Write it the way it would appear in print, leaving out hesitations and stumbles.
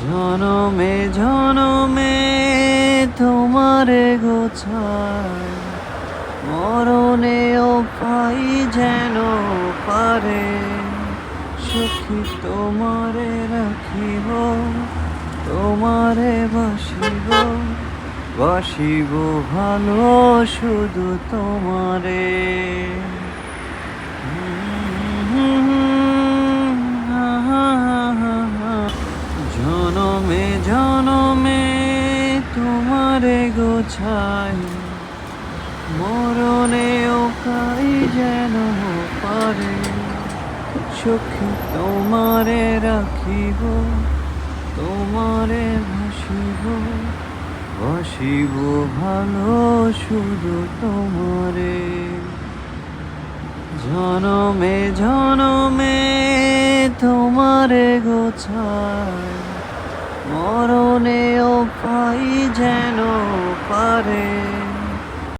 জনমে জনমে তোমারে গোছায়, মরণেও পাই যেন পারে। সখী তোমারে রাখিব, তোমারে বাসিব, বাসিব ভালো শুধু তোমারে। জনমে জনমে তোমারে গোছাই, মরণেও পাই যেন পারে। সখী তোমারে রাখিব, তোমারে ভাসিব, বাসিব ভালো শুধু তোমারে। জনমে জনমে তোমারে গোছাই, মরণেও পাই যেন পারে।